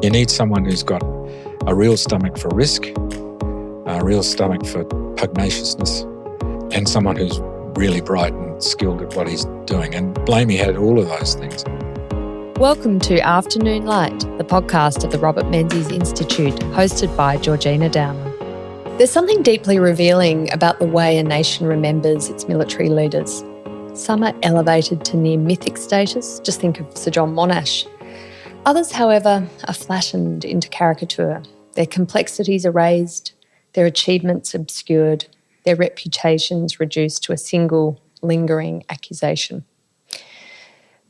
You need someone who's got a real stomach for risk, a real stomach for pugnaciousness, and someone who's really bright and skilled at what he's doing. And Blamey had all of those things. Welcome to Afternoon Light, the podcast of the Robert Menzies Institute, hosted by Georgina Downer. There's something deeply revealing about the way a nation remembers its military leaders. Some are elevated to near mythic status, just think of Sir John Monash. Others, however, are flattened into caricature. Their complexities erased, their achievements obscured, their reputations reduced to a single lingering accusation.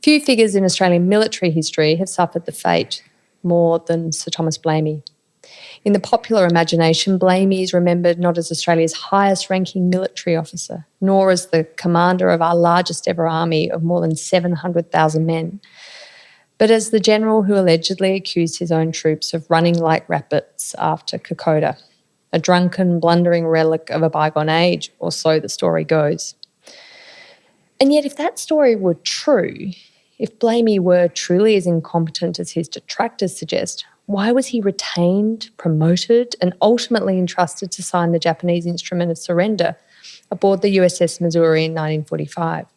Few figures in Australian military history have suffered the fate more than Sir Thomas Blamey. In the popular imagination, Blamey is remembered not as Australia's highest-ranking military officer, nor as the commander of our largest ever army of more than 700,000 men, but as the general who allegedly accused his own troops of running like rabbits after Kokoda, a drunken, blundering relic of a bygone age, or so the story goes. And yet, if that story were true, if Blamey were truly as incompetent as his detractors suggest, why was he retained, promoted, and ultimately entrusted to sign the Japanese instrument of surrender aboard the USS Missouri in 1945?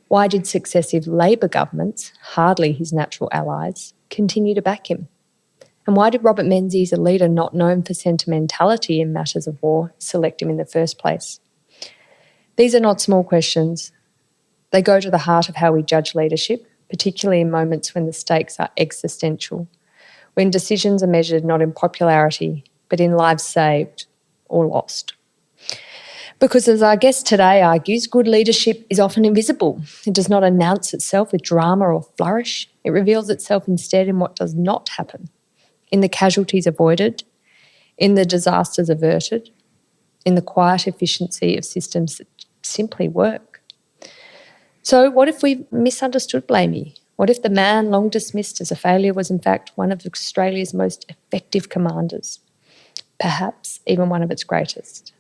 Why did successive Labor governments, hardly his natural allies, continue to back him? And why did Robert Menzies, a leader not known for sentimentality in matters of war, select him in the first place? These are not small questions. They go to the heart of how we judge leadership, particularly in moments when the stakes are existential, when decisions are measured not in popularity, but in lives saved or lost. Because as our guest today argues, good leadership is often invisible. It does not announce itself with drama or flourish. It reveals itself instead in what does not happen, in the casualties avoided, in the disasters averted, in the quiet efficiency of systems that simply work. So what if we misunderstood Blamey? What if the man long dismissed as a failure was in fact one of Australia's most effective commanders? Perhaps even one of its greatest.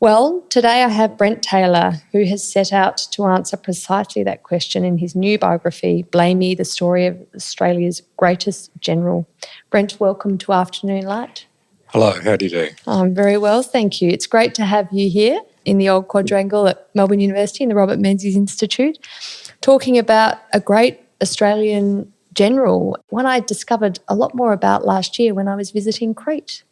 Well, today I have Brent Taylor, who has set out to answer precisely that question in his new biography, Blamey, the story of Australia's greatest general. Brent, welcome to Afternoon Light. Hello, how do you do? I'm very well, thank you. It's great to have you here in the old quadrangle at Melbourne University in the Robert Menzies Institute, talking about a great Australian general, one I discovered a lot more about last year when I was visiting Crete.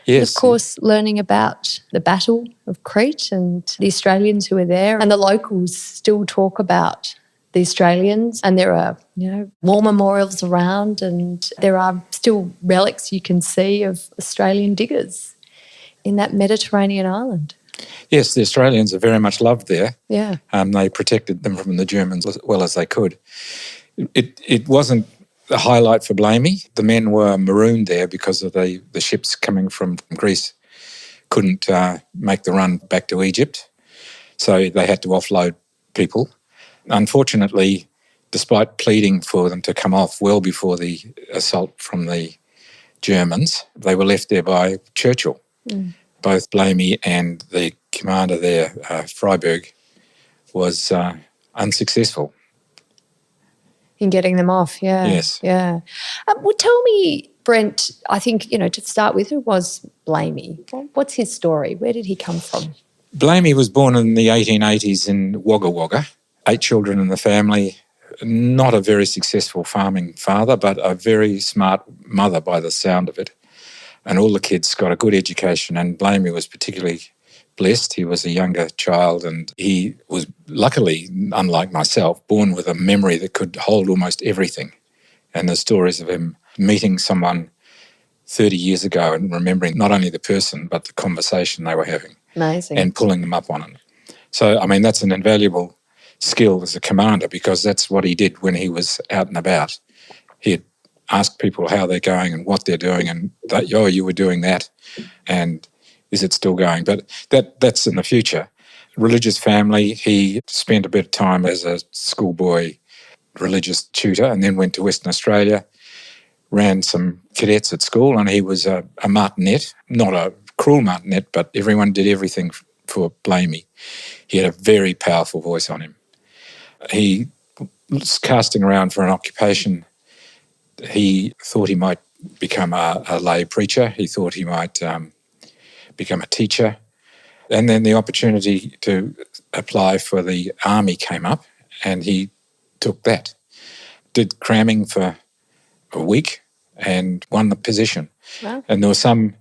Yes. And of course, learning about the Battle of Crete and the Australians who were there, and the locals still talk about the Australians, and there are, war memorials around, and there are still relics you can see of Australian diggers in that Mediterranean island. Yes, the Australians are very much loved there. Yeah. They protected them from the Germans as well as they could. It wasn't the highlight for Blamey. The men were marooned there because of the ships coming from Greece couldn't make the run back to Egypt, so they had to offload people. Unfortunately, despite pleading for them to come off well before the assault from the Germans, they were left there by Churchill. Mm. Both Blamey and the commander there, Freyberg, was unsuccessful. In getting them off, yeah. Yes. Yeah. Well, tell me, Brent, I think, to start with, who was Blamey? What's his story? Where did he come from? Blamey was born in the 1880s in Wagga Wagga. 8 children in the family, not a very successful farming father, but a very smart mother by the sound of it. And all the kids got a good education, and Blamey was particularly blessed. He was a younger child, and he was luckily, unlike myself, born with a memory that could hold almost everything. And there's stories of him meeting someone 30 years ago and remembering not only the person but the conversation they were having. Amazing. And pulling them up on it. So, that's an invaluable skill as a commander, because that's what he did when he was out and about. He'd ask people how they're going and what they're doing, and that, you were doing that, and is it still going? But that's in the future. Religious family, he spent a bit of time as a schoolboy religious tutor and then went to Western Australia, ran some cadets at school, and he was a martinet, not a cruel martinet, but everyone did everything for Blamey. He had a very powerful voice on him. He was casting around for an occupation He thought he might become a lay preacher. He thought he might become a teacher. And then the opportunity to apply for the army came up, and he took that. Did cramming for a week and won the position. Wow. And there was some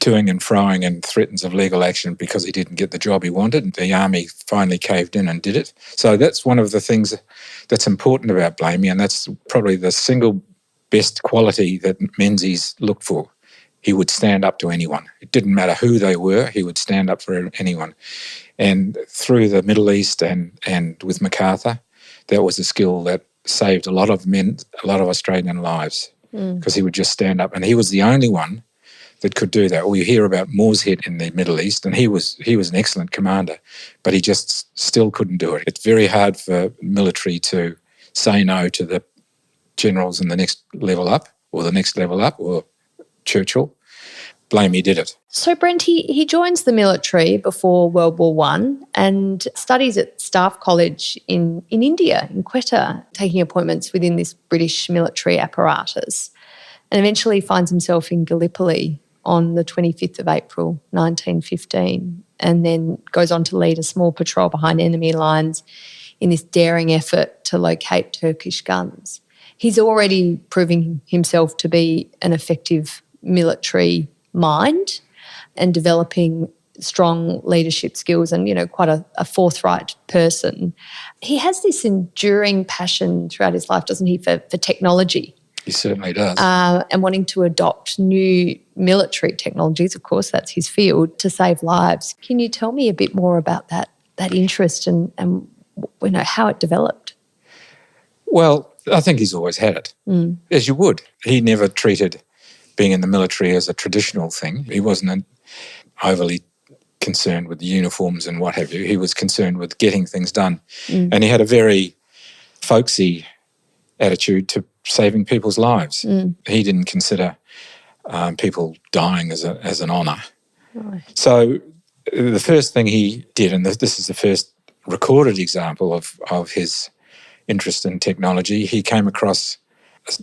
toing and froing and threats of legal action because he didn't get the job he wanted. The army finally caved in and did it. So that's one of the things that's important about Blamey, and that's probably the single best quality that Menzies looked for. He would stand up to anyone. It didn't matter who they were, he would stand up for anyone. And through the Middle East and with MacArthur, that was a skill that saved a lot of men, a lot of Australian lives, because he would just stand up. And he was the only one that could do that. We hear about Morshead in the Middle East, and he was an excellent commander, but he just still couldn't do it. It's very hard for military to say no to the generals in the next level up, or Churchill. Blamey did it. So Brent, he joins the military before World War I and studies at Staff College in India, in Quetta, taking appointments within this British military apparatus, and eventually finds himself in Gallipoli on the 25th of April 1915, and then goes on to lead a small patrol behind enemy lines in this daring effort to locate Turkish guns. He's already proving himself to be an effective military mind and developing strong leadership skills and, quite a forthright person. He has this enduring passion throughout his life, doesn't he, for technology. He certainly does. And wanting to adopt new military technologies, of course, that's his field, to save lives. Can you tell me a bit more about that interest and how it developed? Well, I think he's always had it, as you would. He never treated being in the military as a traditional thing. He wasn't overly concerned with the uniforms and what have you. He was concerned with getting things done. And he had a very folksy attitude to saving people's lives. He didn't consider people dying as an honour. Right. So the first thing he did, and this is the first recorded example of his interest in technology, he came across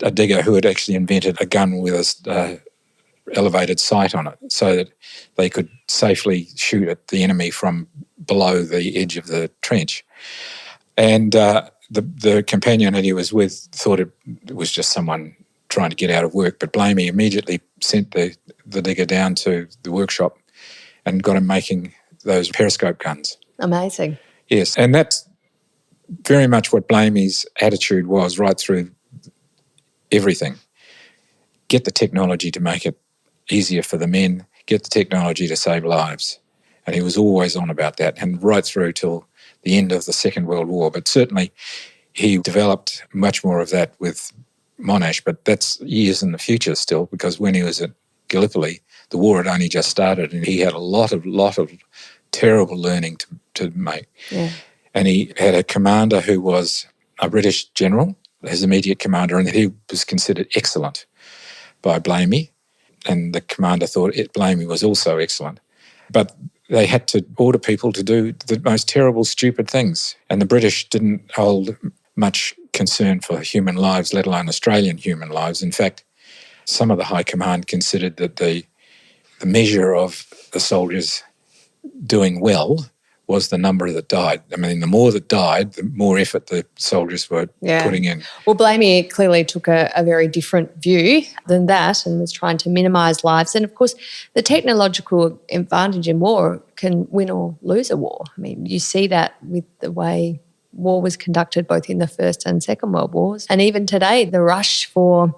a digger who had actually invented a gun with a elevated sight on it so that they could safely shoot at the enemy from below the edge of the trench. And the companion that he was with thought it was just someone trying to get out of work, but Blamey immediately sent the digger down to the workshop and got him making those periscope guns. Amazing. Yes, and that's very much what Blamey's attitude was right through everything. Get the technology to make it easier for the men, get the technology to save lives. And he was always on about that, and right through till the end of the Second World War. But certainly he developed much more of that with Monash, but that's years in the future still, because when he was at Gallipoli, the war had only just started and he had a lot of terrible learning to make. Yeah. And he had a commander who was a British general, his immediate commander, and he was considered excellent by Blamey, and the commander thought Blamey was also excellent. But they had to order people to do the most terrible, stupid things, and the British didn't hold much concern for human lives, let alone Australian human lives. In fact, some of the high command considered that the measure of the soldiers doing well was the number that died. I mean, the more that died, the more effort the soldiers were putting in. Well, Blamey clearly took a very different view than that and was trying to minimise lives. And, of course, the technological advantage in war can win or lose a war. I mean, you see that with the way war was conducted both in the First and Second World Wars. And even today, the rush for,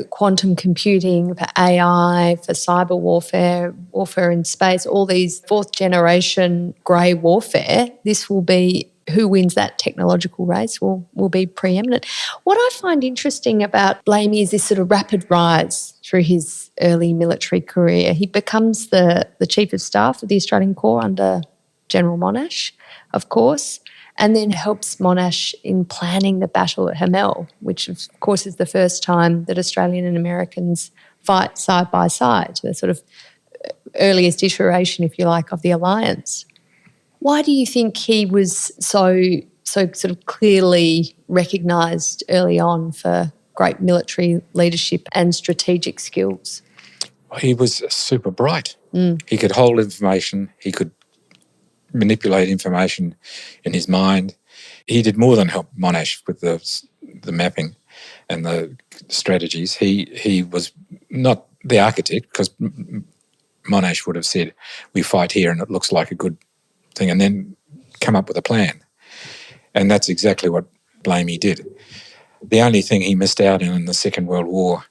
quantum computing, for AI, for cyber warfare, warfare in space, all these fourth-generation grey warfare, this will be who wins that technological race will be preeminent. What I find interesting about Blamey is this sort of rapid rise through his early military career. He becomes the Chief of Staff of the Australian Corps under General Monash, of course, and then helps Monash in planning the battle at Hamel, which of course is the first time that Australian and Americans fight side by side, the sort of earliest iteration, if you like, of the alliance. Why do you think he was so sort of clearly recognised early on for great military leadership and strategic skills. He was super bright. He could hold information. He could manipulate information in his mind. He did more than help Monash with the mapping and the strategies. He was not the architect, because Monash would have said, we fight here and it looks like a good thing, and then come up with a plan. And that's exactly what Blamey did. The only thing he missed out in the Second World War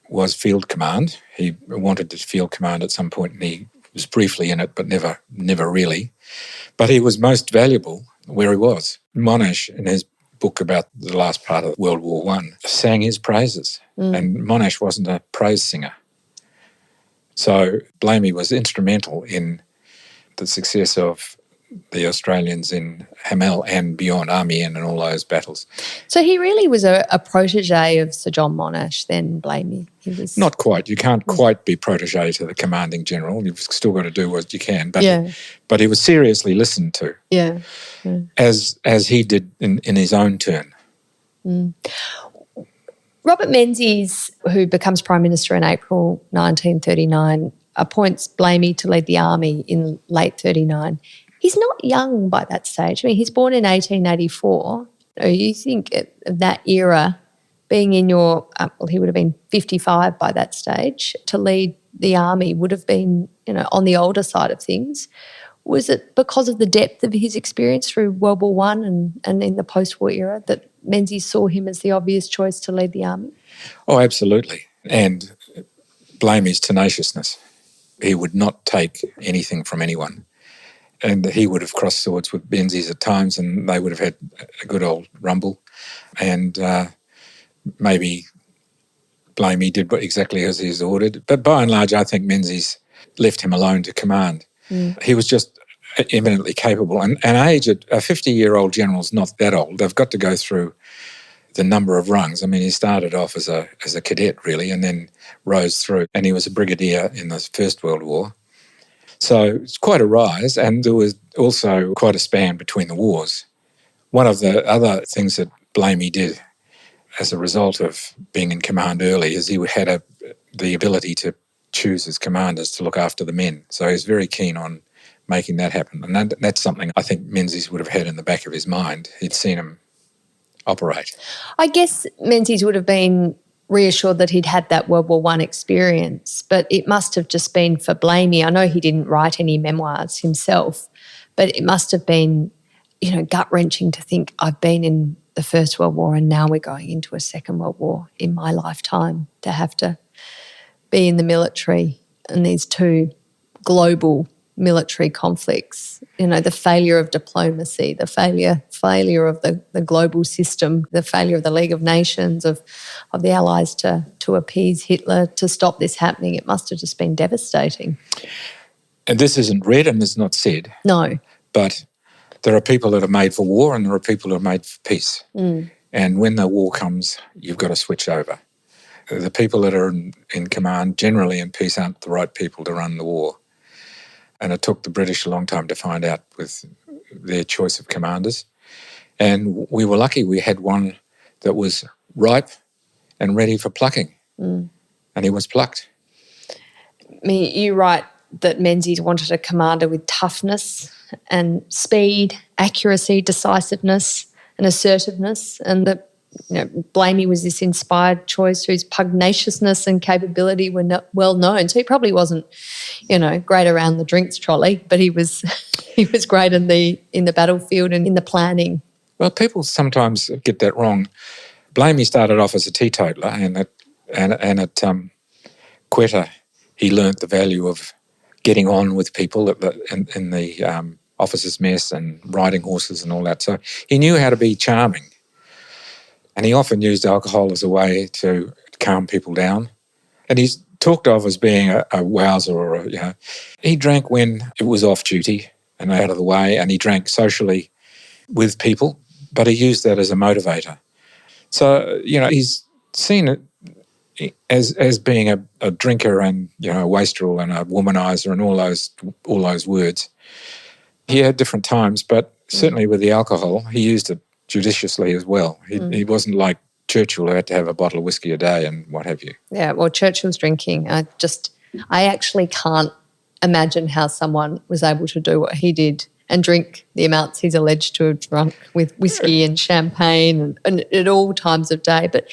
was field command. He wanted to field command at some point, and he was briefly in it, but never really. But he was most valuable where he was. Monash, in his book about the last part of World War I, sang his praises. And Monash wasn't a praise singer. So Blamey was instrumental in the success of the Australians in Hamel and beyond, Amiens and all those battles. So he really was a protege of Sir John Monash then, Blamey? He was not quite. You can't quite be protege to the commanding general. You've still got to do what you can. But he was seriously listened to. Yeah. As he did in his own turn. Robert Menzies, who becomes Prime Minister in April 1939, appoints Blamey to lead the army in late 39. He's not young by that stage. I mean, he's born in 1884. You think of that era, being in your, he would have been 55 by that stage, to lead the army would have been, on the older side of things. Was it because of the depth of his experience through World War I and in the post-war era that Menzies saw him as the obvious choice to lead the army? Oh, absolutely. And Blamey's tenaciousness. He would not take anything from anyone. And he would have crossed swords with Menzies at times, and they would have had a good old rumble. And maybe Blamey did exactly as he was ordered. But by and large, I think Menzies left him alone to command. He was just eminently capable. And age, a 50-year-old general's not that old. They've got to go through the number of rungs. I mean, he started off as a cadet, really, and then rose through. And he was a brigadier in the First World War. So it's quite a rise, and there was also quite a span between the wars. One of the other things that Blamey did as a result of being in command early is he had the ability to choose his commanders to look after the men. So he was very keen on making that happen. And that's something I think Menzies would have had in the back of his mind. He'd seen him operate. I guess Menzies would have been reassured that he'd had that World War I experience, but it must have just been for Blamey. I know he didn't write any memoirs himself, but it must have been, gut-wrenching to think I've been in the First World War and now we're going into a Second World War in my lifetime, to have to be in the military and these two global military conflicts, the failure of diplomacy, the failure of the global system, the failure of the League of Nations, of the Allies to appease Hitler, to stop this happening. It must have just been devastating. And this isn't read and it's not said. No. But there are people that are made for war and there are people that are made for peace. And when the war comes, you've got to switch over. The people that are in command generally in peace aren't the right people to run the war. And it took the British a long time to find out with their choice of commanders. And we were lucky we had one that was ripe and ready for plucking. And he was plucked. I mean, you write that Menzies wanted a commander with toughness and speed, accuracy, decisiveness and assertiveness, and that Blamey was this inspired choice whose pugnaciousness and capability were not well known. So he probably wasn't, great around the drinks trolley, but he was great in the battlefield and in the planning. Well, people sometimes get that wrong. Blamey started off as a teetotaler, and at Quetta he learnt the value of getting on with people in the officers' mess and riding horses and all that. So he knew how to be charming. And he often used alcohol as a way to calm people down. And he's talked of as being a wowser or he drank when it was off duty and out of the way, and he drank socially with people, but he used that as a motivator. So, he's seen it as being a drinker and, a wastrel and a womanizer and all those words. He had different times, but certainly with the alcohol, he used it judiciously as well. He wasn't like Churchill who had to have a bottle of whiskey a day and what have you. Yeah, well, Churchill's drinking. I actually can't imagine how someone was able to do what he did and drink the amounts he's alleged to have drunk with whiskey and champagne and at all times of day. But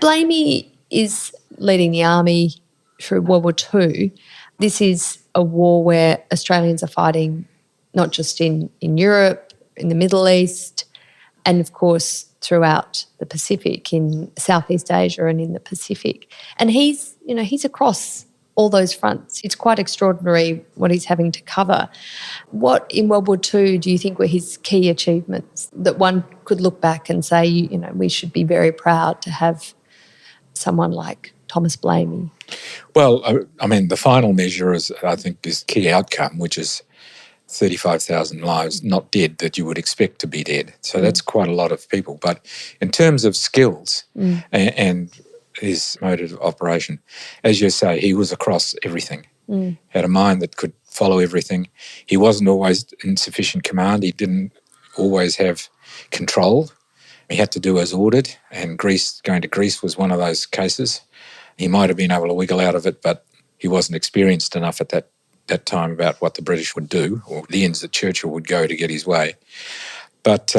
Blamey is leading the army through World War II. This is a war where Australians are fighting not just in Europe, in the Middle East, and of course throughout the Pacific, in Southeast Asia and in the Pacific. And he's across all those fronts. It's quite extraordinary what he's having to cover. What in World War II do you think were his key achievements that one could look back and say, we should be very proud to have someone like Thomas Blamey? Well, I mean, the final measure is, I think, is key outcome, which is 35,000 lives not dead that you would expect to be dead. So that's quite a lot of people. But in terms of skills and his mode of operation, as you say, he was across everything. Had a mind that could follow everything. He wasn't always in sufficient command. He didn't always have control. He had to do as ordered, and going to Greece was one of those cases. He might have been able to wiggle out of it, but he wasn't experienced enough at that time about what the British would do or the ends that Churchill would go to get his way. But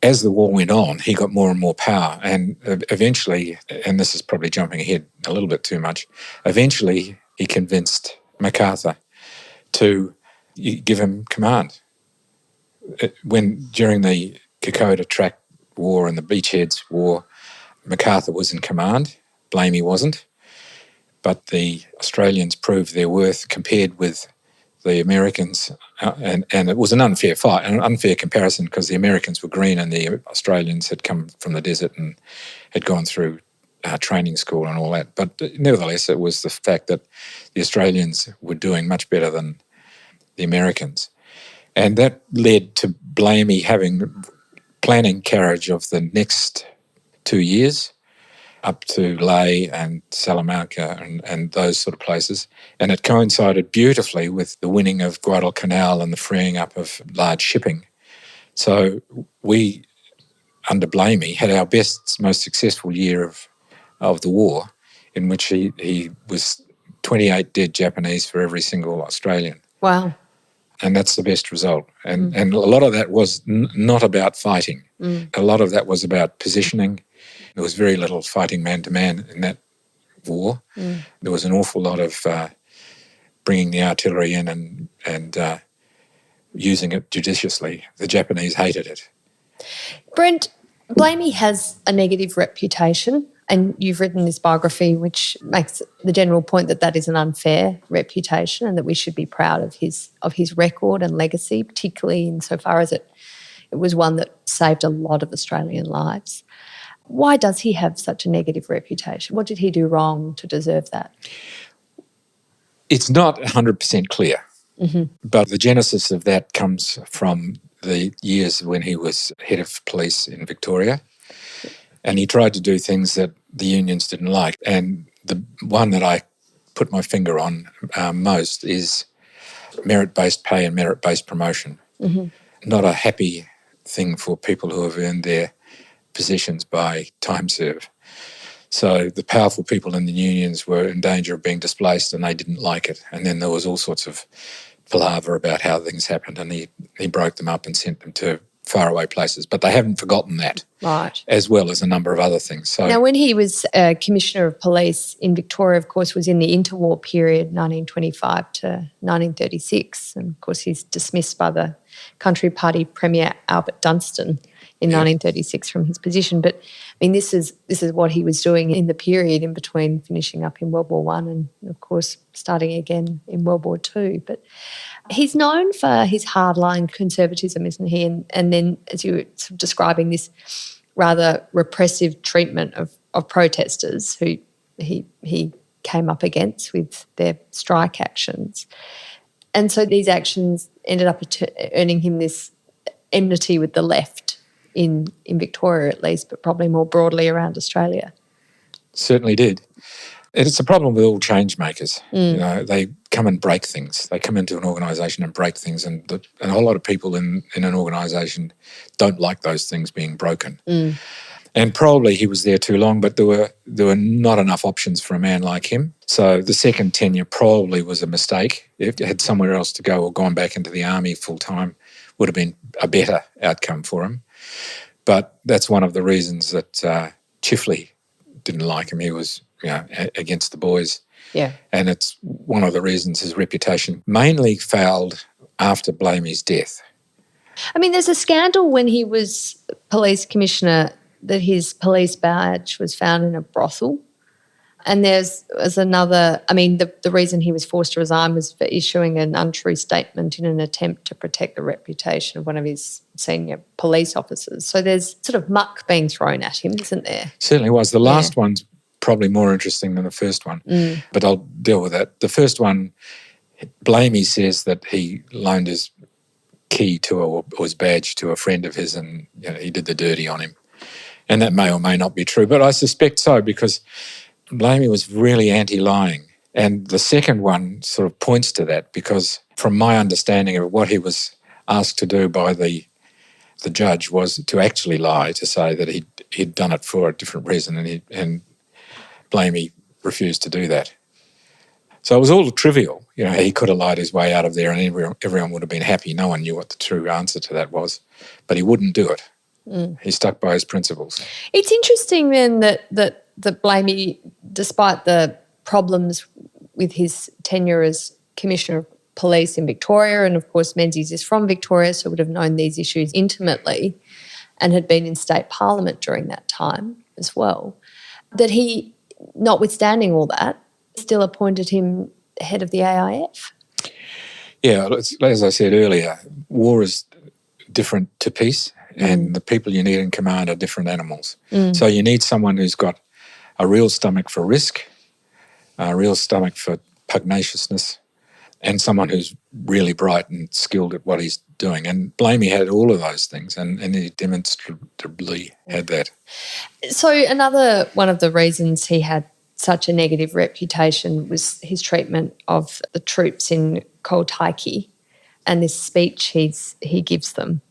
as the war went on, he got more and more power, and eventually, and this is probably jumping ahead a little bit too much, eventually he convinced MacArthur to give him command. During the Kokoda Track War and the Beachheads War, MacArthur was in command, Blamey wasn't, but the Australians proved their worth compared with the Americans, and it was an unfair fight, an unfair comparison, because the Americans were green and the Australians had come from the desert and had gone through training school and all that. But nevertheless, it was the fact that the Australians were doing much better than the Americans. And that led to Blamey having planning carriage of the next 2 years up to Lae and Salamanca and those sort of places. And it coincided beautifully with the winning of Guadalcanal and the freeing up of large shipping. So we, under Blamey, had our best, most successful year of the war, in which he was 28 dead Japanese for every single Australian. Wow. And that's the best result. And a lot of that was not about fighting. A lot of that was about positioning. There was very little fighting man-to-man in that war. There was an awful lot of bringing the artillery in and using it judiciously. The Japanese hated it. Brent, Blamey has a negative reputation, and you've written this biography which makes the general point that is an unfair reputation and that we should be proud of his record and legacy, particularly insofar as it was one that saved a lot of Australian lives. Why does he have such a negative reputation? What did he do wrong to deserve that? It's not 100% clear, but the genesis of that comes from the years when he was head of police in Victoria, and he tried to do things that the unions didn't like. And the one that I put my finger on most is merit-based pay and merit-based promotion. Not a happy thing for people who have earned their positions by time serve. So the powerful people in the unions were in danger of being displaced, and they didn't like it. And then there was all sorts of palaver about how things happened, and he broke them up and sent them to faraway places. But they haven't forgotten that, right? As well as a number of other things. So now, when he was Commissioner of Police in Victoria, of course, was in the interwar period, 1925 to 1936. And of course, he's dismissed by the Country Party Premier Albert Dunstan in 1936 from his position. But I mean, this is what he was doing in the period in between finishing up in World War I and, of course, starting again in World War II. But he's known for his hardline conservatism, isn't he? And then, as you were sort of describing, this rather repressive treatment of protesters who he came up against with their strike actions. And so these actions ended up earning him this enmity with the left in Victoria at least, but probably more broadly around Australia. Certainly did. It's a problem with all change makers. They come and break things. They come into an organisation and break things, and a whole lot of people in an organisation don't like those things being broken. And probably he was there too long, but there were not enough options for a man like him. So the second tenure probably was a mistake. If you had somewhere else to go or gone back into the army full time, would have been a better outcome for him. But that's one of the reasons that Chifley didn't like him. He was, against the boys. Yeah. And it's one of the reasons his reputation mainly failed after Blamey's death. I mean, there's a scandal when he was police commissioner that his police badge was found in a brothel. And there's another, I mean, the reason he was forced to resign was for issuing an untrue statement in an attempt to protect the reputation of one of his senior police officers. So there's sort of muck being thrown at him, isn't there? Certainly was. The last one's probably more interesting than the first one, but I'll deal with that. The first one, Blamey says that he loaned his key to or his badge to a friend of his, and he did the dirty on him. And that may or may not be true, but I suspect so because Blamey was really anti-lying. And the second one sort of points to that because from my understanding of what he was asked to do by the judge was to actually lie, to say that he'd done it for a different reason, and Blamey refused to do that. So it was all trivial. He could have lied his way out of there and everyone would have been happy. No one knew what the true answer to that was, but he wouldn't do it. He stuck by his principles. It's interesting then that Blamey, despite the problems with his tenure as Commissioner of Police in Victoria, and of course Menzies is from Victoria, so would have known these issues intimately and had been in state parliament during that time as well, that he, notwithstanding all that, still appointed him head of the AIF. Yeah, as I said earlier, war is different to peace, and the people you need in command are different animals. So you need someone who's got a real stomach for risk, a real stomach for pugnaciousness, and someone who's really bright and skilled at what he's doing. And Blamey had all of those things, and he demonstrably had that. So another one of the reasons he had such a negative reputation was his treatment of the troops in Koltaiki and this speech he gives them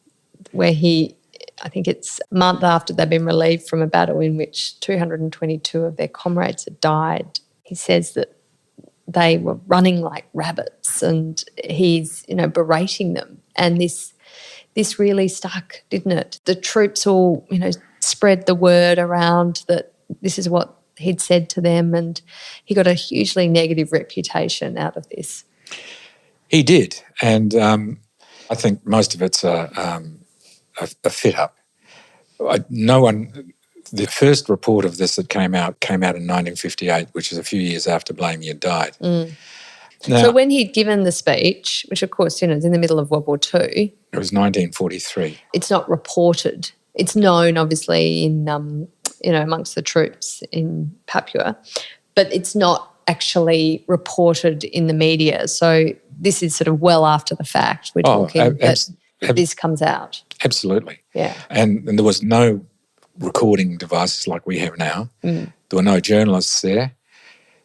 where I think it's a month after they've been relieved from a battle in which 222 of their comrades had died. He says that they were running like rabbits and he's, berating them. And this really stuck, didn't it? The troops all, spread the word around that this is what he'd said to them, and he got a hugely negative reputation out of this. He did, and I think most of it's a fit-up. The first report of this that came out in 1958, which is a few years after Blamey had died. Now, so when he'd given the speech, which of course, is in the middle of World War II. It was 1943. It's not reported. It's known, obviously, in amongst the troops in Papua, but it's not actually reported in the media. So this is sort of well after the fact. We're talking that this comes out. Absolutely. Yeah. And there was no recording devices like we have now. There were no journalists there.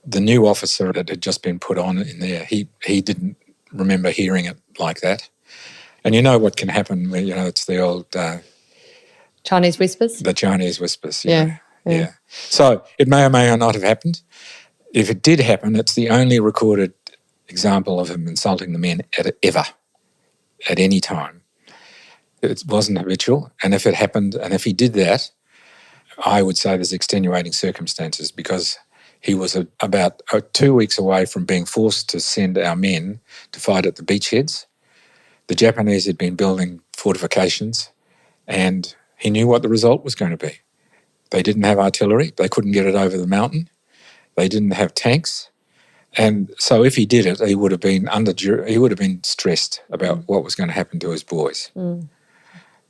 The new officer that had just been put on in there, he didn't remember hearing it like that. And you know what can happen when, it's the old... Chinese whispers? The Chinese whispers, yeah. So it may or may not have happened. If it did happen, it's the only recorded example of him insulting the men ever, at any time. It wasn't habitual, and if it happened, and if he did that, I would say there's extenuating circumstances because he was about 2 weeks away from being forced to send our men to fight at the beachheads. The Japanese had been building fortifications, and he knew what the result was going to be. They didn't have artillery. They couldn't get it over the mountain. They didn't have tanks. And so if he did it, he would have been stressed about what was going to happen to his boys.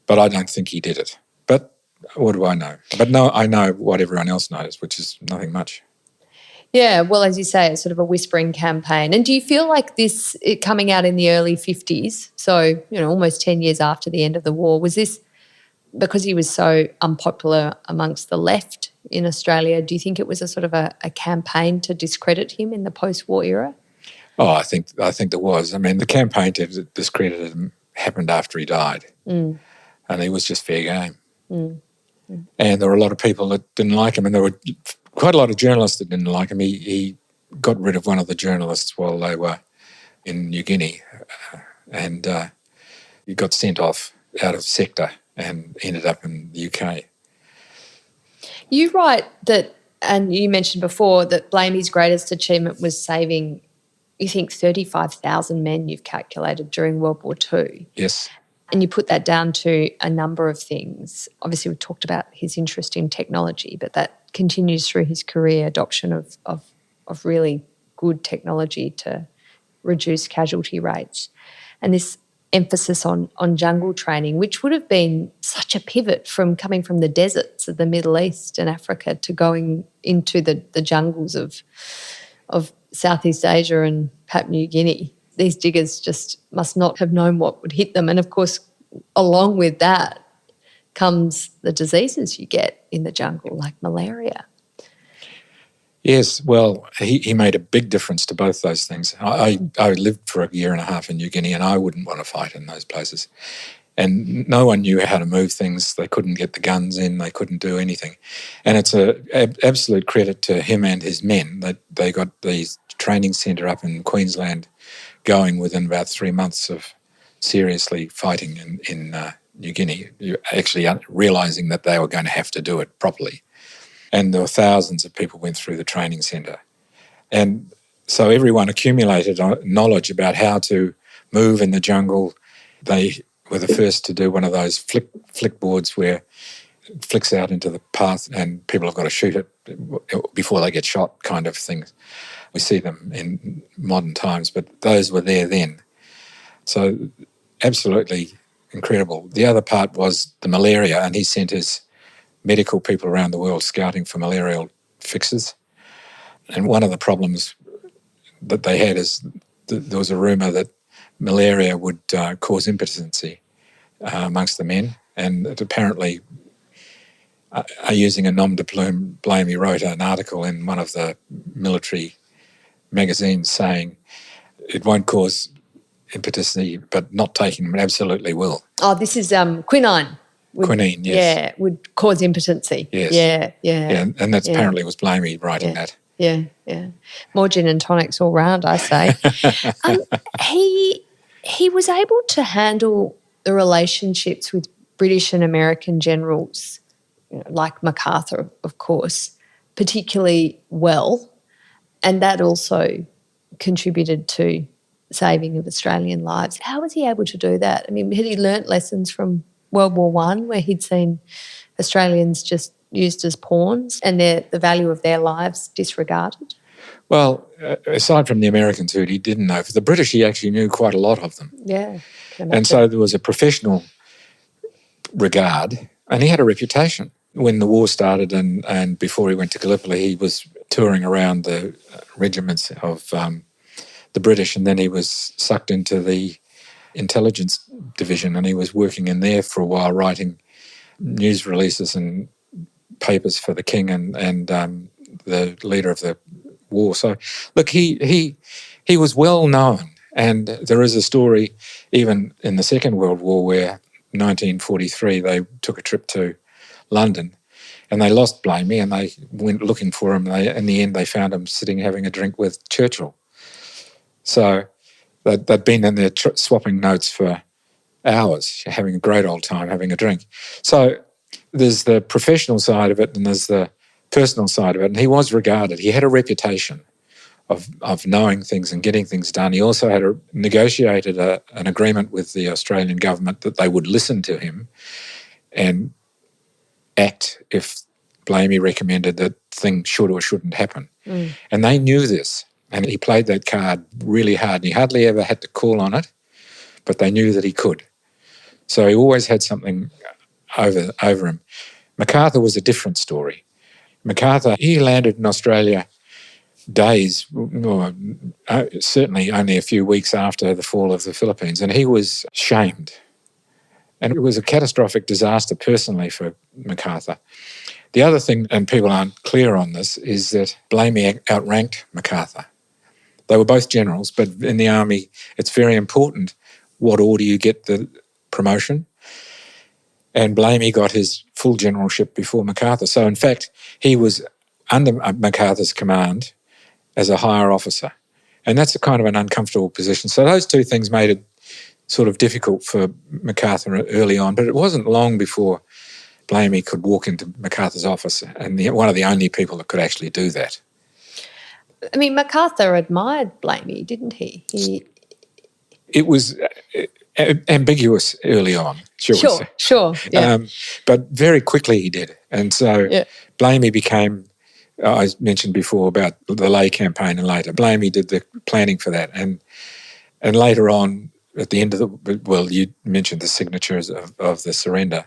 But I don't think he did it. But what do I know? But no, I know what everyone else knows, which is nothing much. Yeah, well, as you say, it's sort of a whispering campaign. And do you feel like this, it coming out in the early 50s, so, almost 10 years after the end of the war, was this because he was so unpopular amongst the left in Australia. Do you think it was a sort of a campaign to discredit him in the post-war era? Oh, I think there was. I mean, the campaign to discredit him happened after he died, and he was just fair game. And there were a lot of people that didn't like him, and there were quite a lot of journalists that didn't like him. He got rid of one of the journalists while they were in New Guinea, and he got sent off out of sector and ended up in the UK. You write that, and you mentioned before, that Blamey's greatest achievement was saving, you think, 35,000 men you've calculated during World War II. Yes. And you put that down to a number of things. Obviously, we've talked about his interest in technology, but that continues through his career, adoption of really good technology to reduce casualty rates. And this emphasis on jungle training, which would have been such a pivot from coming from the deserts of the Middle East and Africa to going into the jungles of Southeast Asia and Papua New Guinea. These diggers just must not have known what would hit them. And, of course, along with that comes the diseases you get in the jungle, like malaria. Yes, well, he made a big difference to both those things. I lived for a year and a half in New Guinea, and I wouldn't want to fight in those places. And no one knew how to move things. They couldn't get the guns in. They couldn't do anything. And it's an absolute credit to him and his men that they got the training centre up in Queensland going within about 3 months of seriously fighting in New Guinea, actually realising that they were going to have to do it properly. And there were thousands of people went through the training centre. And so everyone accumulated knowledge about how to move in the jungle. They were the first to do one of those flick boards where it flicks out into the path and people have got to shoot it before they get shot, kind of things. We see them in modern times, but those were there then. So absolutely incredible. The other part was the malaria, and he sent his medical people around the world scouting for malarial fixes. And one of the problems that they had is there was a rumour that malaria would cause impotency amongst the men, and it apparently, using a nom de plume, Blamey wrote an article in one of the military magazines saying it won't cause impotency, but not taking them absolutely will. Oh, this is quinine. Quinine, yes. Yeah, would cause impotency. Yes. Yeah, and that's apparently was Blamey writing that. Yeah. More gin and tonics all round, I say. He was able to handle the relationships with British and American generals, like MacArthur, of course, particularly well, and that also contributed to saving of Australian lives. How was he able to do that? I mean, had he learnt lessons from World War I, where he'd seen Australians just used as pawns and the value of their lives disregarded? Well, aside from the Americans who he didn't know, for the British he actually knew quite a lot of them. Yeah. And so there was a professional regard, and he had a reputation. When the war started and before he went to Gallipoli, he was touring around the regiments of the British, and then he was sucked into the intelligence division, and he was working in there for a while, writing news releases and papers for the king and the leader of the war. So, look, he was well known, and there is a story even in the Second World War where 1943 they took a trip to London and they lost Blamey, and they went looking for him. In the end, they found him sitting having a drink with Churchill. So they'd been in there swapping notes for hours, having a great old time, having a drink. So there's the professional side of it and there's the personal side of it. And he was regarded. He had a reputation of knowing things and getting things done. He also had negotiated an agreement with the Australian government that they would listen to him and act if Blamey recommended that things should or shouldn't happen. And they knew this. And he played that card really hard. And he hardly ever had to call on it, but they knew that he could. So he always had something over him. MacArthur was a different story. MacArthur, he landed in Australia days, certainly only a few weeks after the fall of the Philippines, and he was shamed. And it was a catastrophic disaster personally for MacArthur. The other thing, and people aren't clear on this, is that Blamey outranked MacArthur. They were both generals, but in the army, it's very important what order you get the promotion. And Blamey got his full generalship before MacArthur. So, in fact, he was under MacArthur's command as a higher officer. And that's a kind of an uncomfortable position. So those two things made it sort of difficult for MacArthur early on, but it wasn't long before Blamey could walk into MacArthur's office, and one of the only people that could actually do that. I mean, MacArthur admired Blamey, didn't he? It was ambiguous early on, shall we say. Sure, yeah. But very quickly he did. And so Blamey became, I mentioned before about the Ley campaign and later, Blamey did the planning for that. And later on, at the end of you mentioned the signatures of the surrender,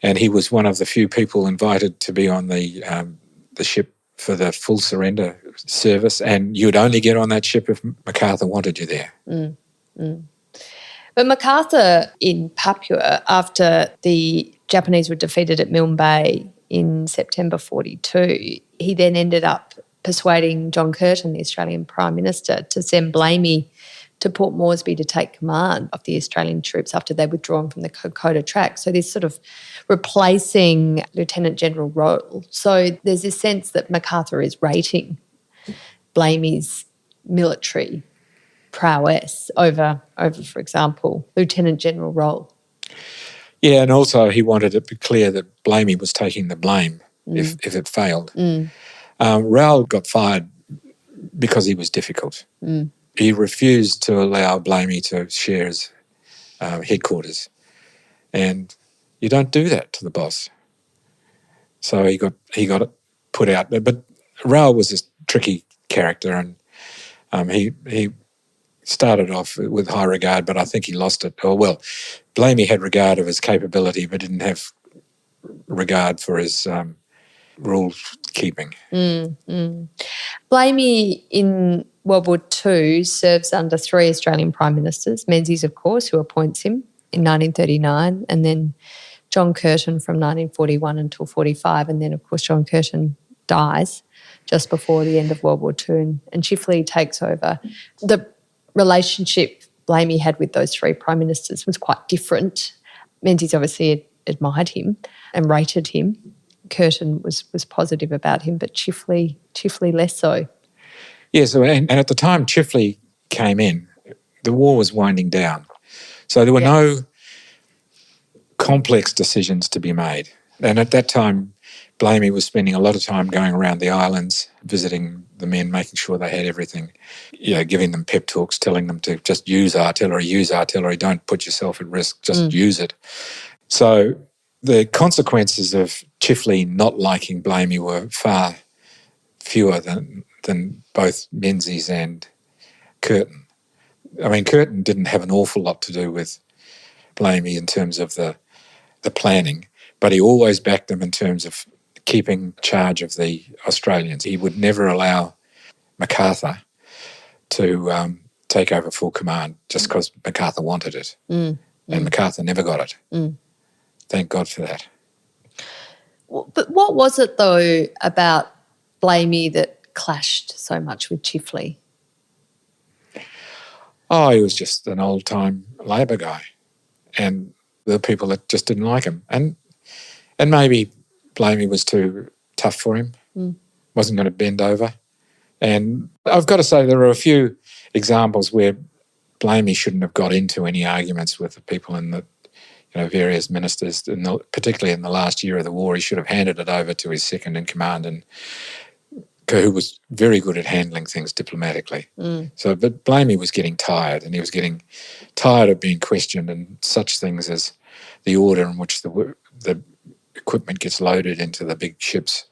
and he was one of the few people invited to be on the ship for the full surrender service, and you'd only get on that ship if MacArthur wanted you there. But MacArthur in Papua, after the Japanese were defeated at Milne Bay in September 1942, he then ended up persuading John Curtin, the Australian Prime Minister, to send Blamey to Port Moresby to take command of the Australian troops after they'd withdrawn from the Kokoda Track. So this sort of replacing Lieutenant General role. So there's this sense that MacArthur is rating Blamey's military prowess over, for example, Lieutenant General role. Yeah, and also he wanted it to be clear that Blamey was taking the blame if it failed. Rowell got fired because he was difficult. He refused to allow Blamey to share his headquarters. And you don't do that to the boss. So he got it put out. But Rowell was a tricky character, and he started off with high regard, but I think he lost it. Blamey had regard of his capability, but didn't have regard for his rule keeping. Blamey in World War II serves under 3 Australian Prime Ministers, Menzies, of course, who appoints him in 1939, and then John Curtin from 1941 until 1945, and then, of course, John Curtin dies just before the end of World War II, and Chifley takes over. The relationship Blamey had with those 3 Prime Ministers was quite different. Menzies obviously admired him and rated him. Curtin was positive about him, but Chifley less so. Yeah, so, and at the time Chifley came in, the war was winding down. So there were no complex decisions to be made. And at that time, Blamey was spending a lot of time going around the islands, visiting the men, making sure they had everything, giving them pep talks, telling them to just use artillery, don't put yourself at risk, just use it. So the consequences of Chifley not liking Blamey were far fewer than both Menzies and Curtin. I mean, Curtin didn't have an awful lot to do with Blamey in terms of the planning, but he always backed them in terms of keeping charge of the Australians. He would never allow MacArthur to take over full command just because MacArthur wanted it. And MacArthur never got it. Thank God for that. But what was it, though, about Blamey that clashed so much with Chifley? Oh, he was just an old-time Labor guy, and there were people that just didn't like him. And maybe Blamey was too tough for him, wasn't going to bend over. And I've got to say there are a few examples where Blamey shouldn't have got into any arguments with the people in the various ministers, particularly in the last year of the war. He should have handed it over to his second in command, and who was very good at handling things diplomatically. So, but Blamey was getting tired, and he was getting tired of being questioned, and such things as the order in which the equipment gets loaded into the big ships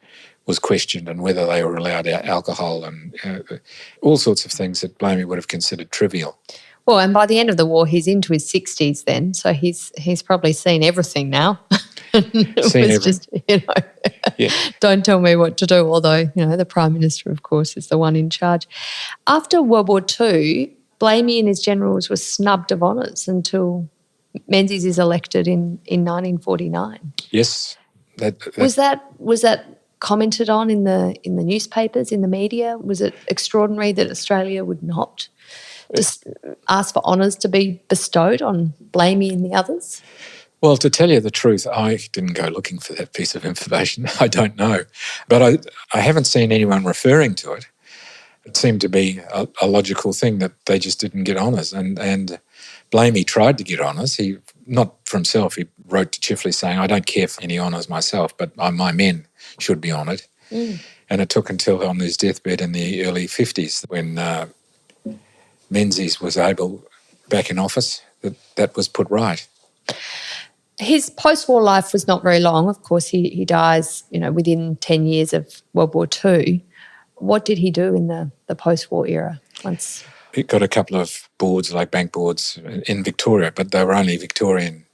was questioned, and whether they were allowed alcohol and all sorts of things that Blamey would have considered trivial. Well, and by the end of the war, he's into his 60s then, so he's probably seen everything now. Just, don't tell me what to do, although, the Prime Minister, of course, is the one in charge. After World War II, Blamey and his generals were snubbed of honours until Menzies is elected in 1949. Yes, Was that commented on in the newspapers, in the media? Was it extraordinary that Australia would not just ask for honours to be bestowed on Blamey and the others? Well, to tell you the truth, I didn't go looking for that piece of information. I don't know. But I haven't seen anyone referring to it. It seemed to be a logical thing that they just didn't get honours. And Blamey tried to get honours. He, not for himself, he wrote to Chifley saying, I don't care for any honours myself, but my men should be honoured. Mm. And it took until on his deathbed in the early 50s when Menzies was able, back in office, that was put right. His post-war life was not very long. Of course, he dies, within 10 years of World War II. What did he do in the post-war era? He got a couple of boards, like bank boards, in Victoria, but they were only Victorian,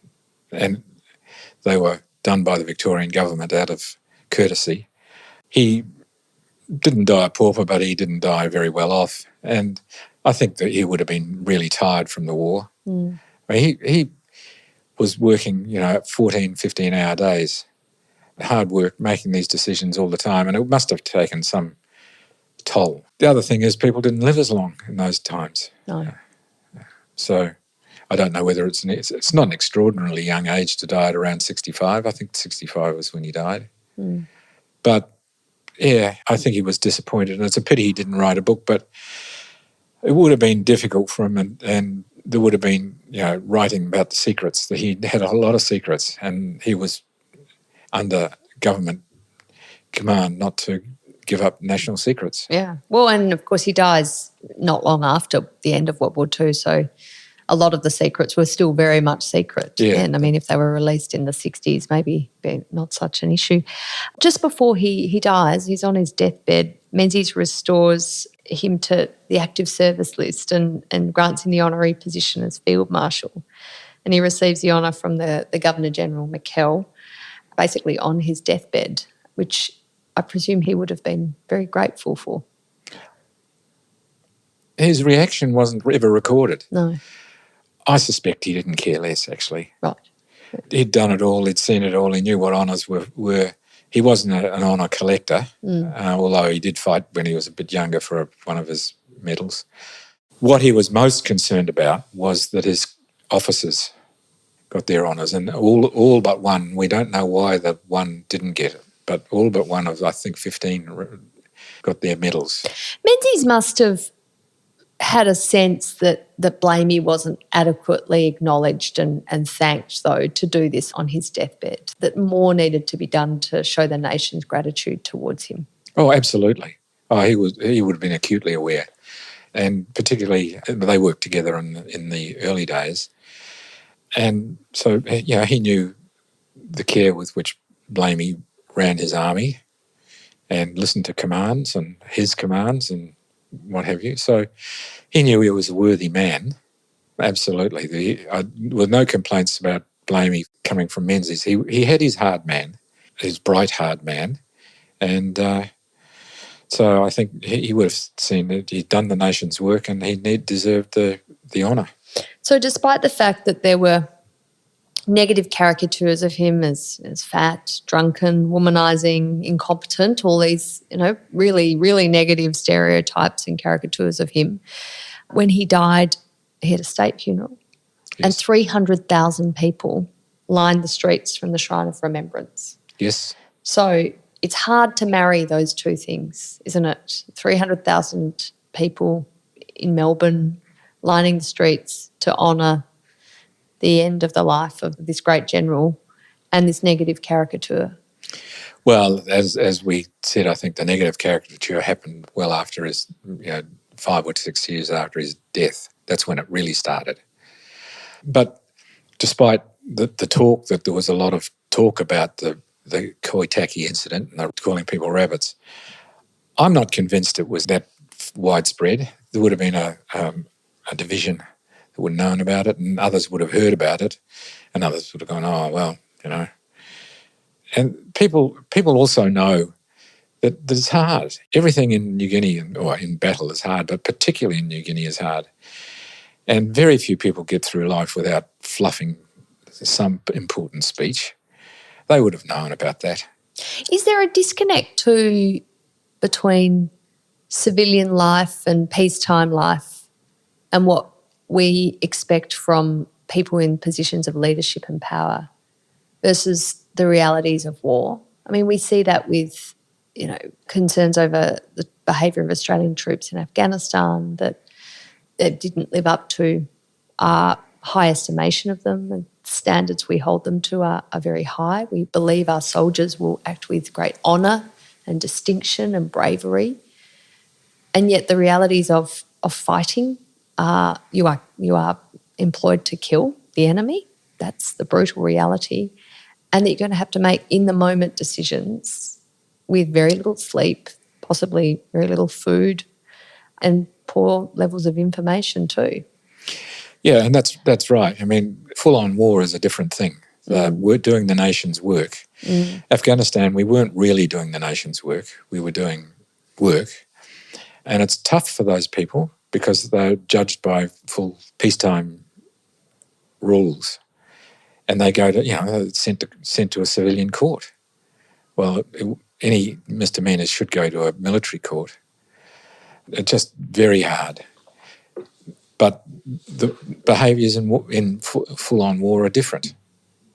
and they were done by the Victorian government out of courtesy. He didn't die a pauper, but he didn't die very well off. And I think that he would have been really tired from the war. Mm. He was working, 14, 15-hour days, hard work, making these decisions all the time, and it must have taken some toll. The other thing is people didn't live as long in those times. No. So I don't know whether it's not an extraordinarily young age to die at around 65. I think 65 was when he died. Mm. But, yeah, I think he was disappointed, and it's a pity he didn't write a book, but it would have been difficult for him, and there would have been, writing about the secrets. That he had a lot of secrets, and he was under government command not to give up national secrets. Yeah. Well, and of course he dies not long after the end of World War II, so a lot of the secrets were still very much secret. Yeah. And, if they were released in the 60s, maybe not such an issue. Just before he dies, he's on his deathbed, Menzies restores him to the active service list and grants him the honorary position as Field Marshal. And he receives the honour from the Governor-General, McKell, basically on his deathbed, which I presume he would have been very grateful for. His reaction wasn't ever recorded. No. I suspect he didn't care less, actually. Right. He'd done it all, he'd seen it all, he knew what honours were. He wasn't an honour collector, although he did fight when he was a bit younger for one of his medals. What he was most concerned about was that his officers got their honours, and all but one, we don't know why that one didn't get it, but all but one of, I think, 15 got their medals. Menzies must have had a sense that Blamey wasn't adequately acknowledged and thanked, though, to do this on his deathbed, that more needed to be done to show the nation's gratitude towards him. Oh, absolutely. Oh, he would have been acutely aware. And particularly, they worked together in the early days. And so, he knew the care with which Blamey ran his army and listened to commands and his commands and what have you. So he knew he was a worthy man, absolutely. With no complaints about Blamey coming from Menzies. He had his hard man, his bright hard man, and so I think he would have seen that he'd done the nation's work and he deserved the honour. So despite the fact that there were negative caricatures of him as fat, drunken, womanising, incompetent, all these, really, really negative stereotypes and caricatures of him. When he died, he had a state funeral, yes, and 300,000 people lined the streets from the Shrine of Remembrance. Yes. So it's hard to marry those two things, isn't it? 300,000 people in Melbourne lining the streets to honour the end of the life of this great general and this negative caricature. Well, as we said, I think the negative caricature happened well after his, 5 or 6 years after his death. That's when it really started. But despite the talk, that there was a lot of talk about the Koitaki incident and they were calling people rabbits, I'm not convinced it was that widespread. There would have been a division that would have known about it, and others would have heard about it, and others would have gone, oh, well, And people also know that it's hard. Everything in New Guinea or in battle is hard, but particularly in New Guinea is hard. And very few people get through life without fluffing some important speech. They would have known about that. Is there a disconnect between civilian life and peacetime life and what we expect from people in positions of leadership and power versus the realities of war? I mean, we see that with, concerns over the behaviour of Australian troops in Afghanistan, that they didn't live up to our high estimation of them. The standards we hold them to are very high. We believe our soldiers will act with great honour and distinction and bravery. And yet the realities of fighting are you are employed to kill the enemy. That's the brutal reality. And that you're going to have to make in-the-moment decisions with very little sleep, possibly very little food, and poor levels of information too. Yeah, and that's right. I mean, full-on war is a different thing. We're doing the nation's work. Afghanistan, we weren't really doing the nation's work. We were doing work. And it's tough for those people because they're judged by full peacetime rules. And they go to, sent to a civilian court. Well, any misdemeanors should go to a military court. It's just very hard. But the behaviours in full-on war are different,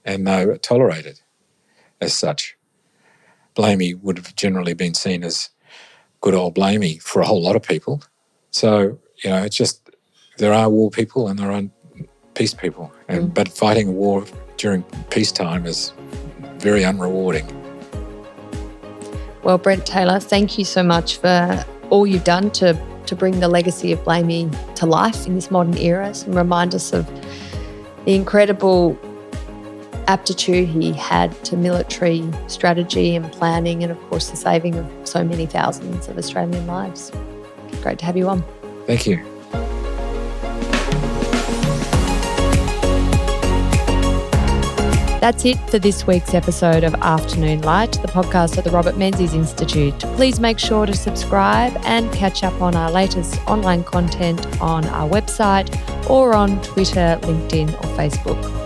and they're tolerated as such. Blamey would have generally been seen as good old Blamey for a whole lot of people. So, it's just there are war people and there are peace people. But fighting a war during peacetime is very unrewarding. Well, Brent Taylor, thank you so much for all you've done to bring the legacy of Blamey to life in this modern era and remind us of the incredible aptitude he had to military strategy and planning and, of course, the saving of so many thousands of Australian lives. Great to have you on. Thank you. That's it for this week's episode of Afternoon Light, the podcast of the Robert Menzies Institute. Please make sure to subscribe and catch up on our latest online content on our website or on Twitter, LinkedIn or Facebook.